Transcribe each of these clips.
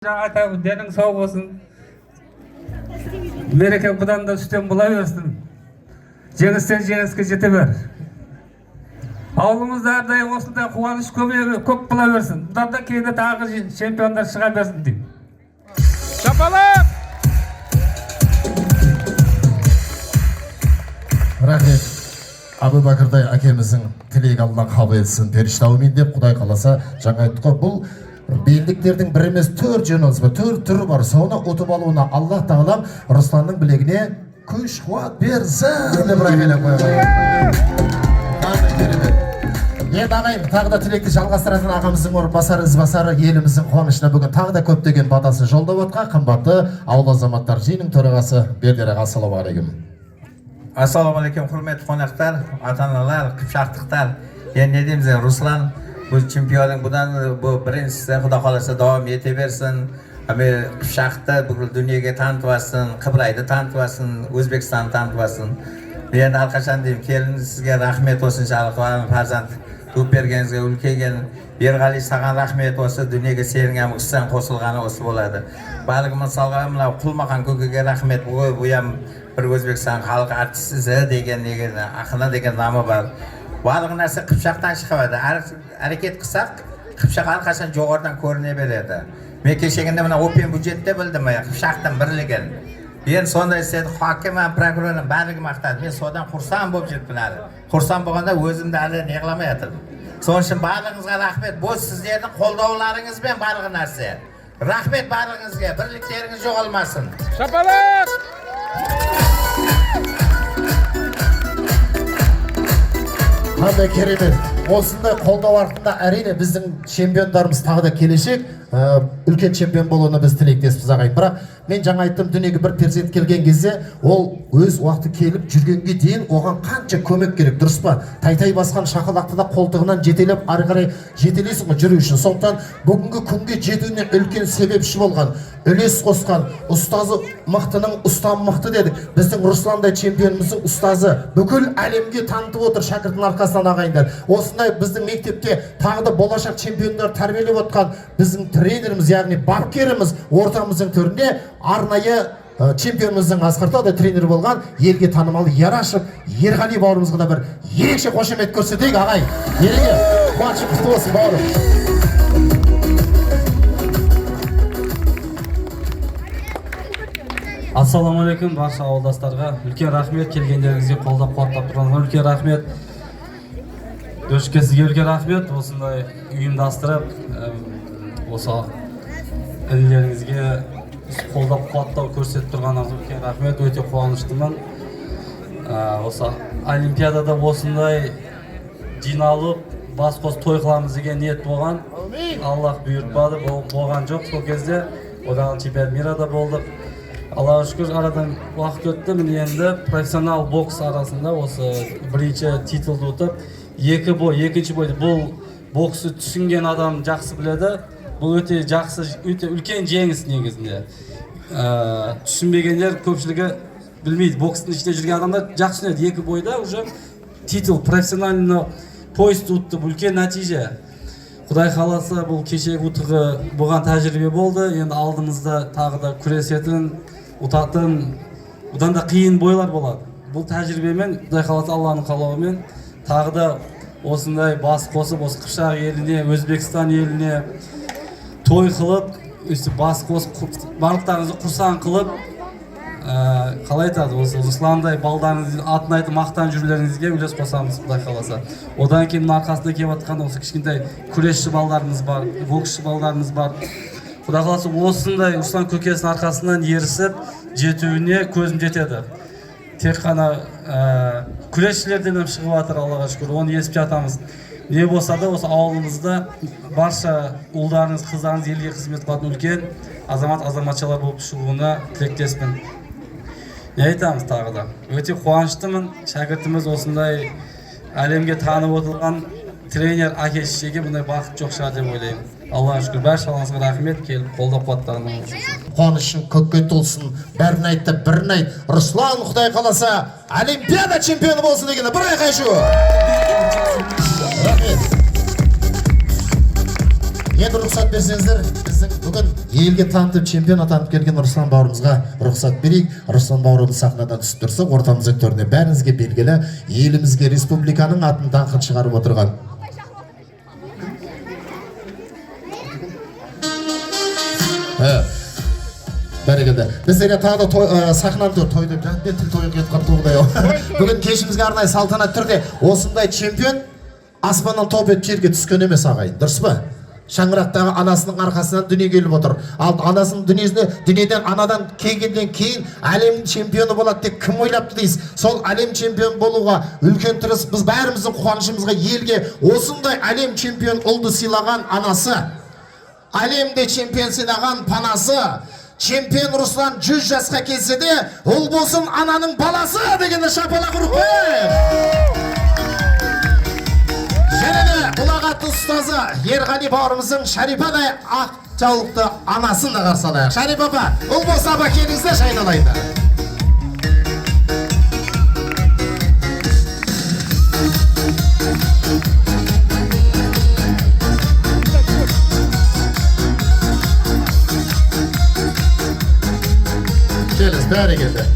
Ata denin sağ olsun. Mereke budan da üstten bulaversin. Jengisten jengizge jete ber. Avlumuzda ardayım osunda kuvanish köp bulaversin. Budan da keyinde tagı çempionlar çıga bersin deyim. Şapalak! Rahmet. Abu Bakırday akemizin tilegi Allah kabul etsin. Perişte amin dep Kuday kalasa жаңа ayttık. Bu bildiklerдің bir емес 4 жөніңіз бар, 4 түрі бар. Соны ұтып алуына Аллах Тағалам Русланның білегіне күш қуат берсін деп рахмет қояйын. Енді ағайын, тағы да тілекті жалғастыратын ағамыздың орынбасары, ізбасары еліміздің қуанышына бүгін тағы да көптеген батасын жолдап отқан қымбатты ауыл азаматтар жиынының төрағасы Бердерек, ассалаумағалейкум. Assalamualaikum hurmatli qonaqlar, ota-onalar, qipshaqtiqlar. Yani ne diyeyim size, Ruslan bu çempiyonun bu birincisi Xudo xolasa davom etaversin. Ama qipshaqda bu dunyoga tanıtmasın, Qibrayni tanıtmasın, O'zbekistonni tanıtmasın. Yani alqasham deyim, kelin sizga rahmet olsun inshaalloh. Farzand tu'p berganingizga ulkaygan Berg'ali sagan rahmet olsun. Dunyoga seringan qissan qo'shilgani o'si bo'ladi. Balki misolga mana Qulmaqan ko'kaga rahmet, bu ham bir O'zbekiston xalq artisti degan Axina degan nomi bor. Ba'zi narsa qipshaqdan chiqadi. Harakat qilsak, qipshaq har qachon jo'g'ordan ko'rinaveradi. Men kechaganda mana Open budjetda bildim, qipshaqdan birligin. Men sonda esa hokim va prokurorning barligi maqtadi. Men sodan xursand bo'lib ketdim. Xursand bo'lganda o'zimda hali yig'lamayaptim. So'ng uchun barlig'ingizga rahmat. Bu sizlarning qo'llovlaringiz bilan barliq narsa. Rahmat barlig'ingizga. Birliklaringiz yo'qolmasin. Şapalak! Қандай керемет. Осындай қолдау артында әрине біздің чемпиондарымыз тағы да келешек. Үлкен чемпион болуына біз тілектеспіз ағайын. Бірақ мен жаңа айттым, дүниеге бір перзент келген кезде ол өз уақыты келіп жүргенге дейін оған қанша көмек керек, дұрыс па? Тай басқан шақалақты да қолтығынан жетелеп ары қарай жетелейсің ғой жүру үшін. Сондықтан бүгінгі күнге жетуіне үлкен себепші болған, үлес қосқан ұстазы мықтының ұстам мықты дедік. Біздің Русландай чемпионымыздың ұстазы бүкіл әлемге танытып отыр шәкірттің арқасынан ағайындар. Осындай біздің мектепте тағы да болашақ чемпиондар тәрбиелеп отқан біздің тренеріміз, яғни бапкеріміз ортамыздың төрінде арнайы чемпионымыздың Асқарта да тренер болған елге танымал Ярашев Ерғали бауырымызға да бір ерекше қошемет көрсетейік ағай. Ереге қуаныш құтты болсын бауырым. Ассаламалейкум барша ауылдастарға. Үлкен рахмет, келгендеріңізге қолдап қуаттап тұрғаныңызға үлкен рахмет. Дөшке сізге үлкен рахмет. Осындай ұйымдастырып, осы інілеріңізге қолдап қуаттау көрсетіп тұрғаныңызға үлкен рахмет. Өте қуаныштымын. Осы Олимпиадада осындай жиналып, бас қос той қыламыз деген ниет болған. Аллах бұйыртпады, болған жоқ сол кезде. Одан чемпионат мирада болдық. Аллаға шүкір, арадан уақыт өтті. Міне енді профессионал бокс арасында осы бірінші титулды ұтып, екінші бойды бұл боксты түсінген адам жақсы біледі. Бұл өте жақсы, өте үлкен жеңіс негізінде. Түсінбегендер көпшілігі білмейді. Бокстың ішінде жүрген адамдар жақсы түсінеді. Екі бойда уже титул, профессиональный пояс ұтты. Бұл үлкен нәтиже. Құдай қаласа, бұл кешегі ұтығы бұған тәжірибе болды. Енді алдымызда тағы да күресетін, ұтатын, одан да қиын бойлар болады. Бұл тәжірибемен, Құдай қаласа Алланың қалауымен тағы да осындай бас қосып, осы Қыпшақ еліне, Өзбекстан еліне той қылып, бас қосып, барлықтарыңызды құрсан қылып, қалай айтады, осы Русландай балдарыңыздың атын айтып мақтан жүрулеріңізге үлес қосамыз, Құдай қаласа. Одан кейін арқасында келіп жатқан осы кішкентай күресші балдарымыз бар, боксшы балдарымыз бар. Құдай қаласа осындай Руслан көкесінің арқасынан ерісіп жетуіне көзім жетеді. Тек қана күресшілерден шығып жатыр, Аллаға шүкір, оны естіп жатамыз. Не болса да осы ауылымызда барша ұлдарыңыз, қыздарыңыз елге қызмет қылатын үлкен азаматшалар болып шығуына тілектеспін. Не айтамыз тағы да? Өте қуаныштымын. Шәкіртіміз осындай әлемге танып отырған тренер әке-шешеге бұндай бақыт жоқ шығар деп ойлаймын. Аллаға шүкір, баршаларыңызға рахмет, келіп қолдап қуаттағаныңыз үшін. Қуанышың көкке толсын. Бәрін айтты, бірін айт. Руслан, Құдай қаласа, Олимпиада чемпионы болсын дегенде бір айқай шу. Рахмет. Енді рұқсат берсеңіздер, біздің бүгін елге танытып, чемпион атанып келген Руслан бауырымызға рұқсат берейік. Руслан бауырымыз сахнадан түсіп тұрса, ортамыз актеріне бәріңізге белгілі, елімізге, республиканың атын даңқын шығарып отырған. Бәрекелді. Біздерге тағы да сахнаны тойды, мен тіл тойы кеткен туғыдай. Бүгін кешімізге арнайы салтанат түрде осындай чемпион аспаннан топ етіп жерге түскен емес ағайын, дұрыс па? Шаңырақтағы анасының арқасынан дүние келіп отыр. Ал анасының дүниеден анадан келгеннен кейін әлем чемпионы болады деп кім ойлапты дейсіз? Сол әлем чемпион болуға үлкен тырыс, біз бәріміздің қуанышымызға елге осындай әлем чемпион ұлды сыйлаған анасы, әлемде чемпион сыйлаған панасы, чемпион Руслан 100 жасқа келсе де, ол болсын ананың баласы дегенді шапалақ ұрып қойып. Және де ұлағатты ұстазы Ерғали бауырымыздың Шарипадай ақ жаулықты анасын да қарсы алайық. Шарипа апа, ұл болса апа келіңізді шайналайындар. Келіңіз, бәрі келді.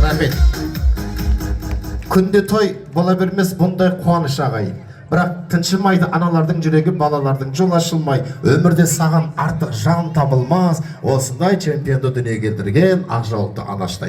Рахмет. Күнде той бола бермес бұндай қуаныш ағайын. Бірақ тыншымайды аналардың жүрегі, балалардың жол ашылмай, өмірде саған артық жан табылмас. Осындай чемпионды дүниеге келтірген ақ жаулықты анаштай.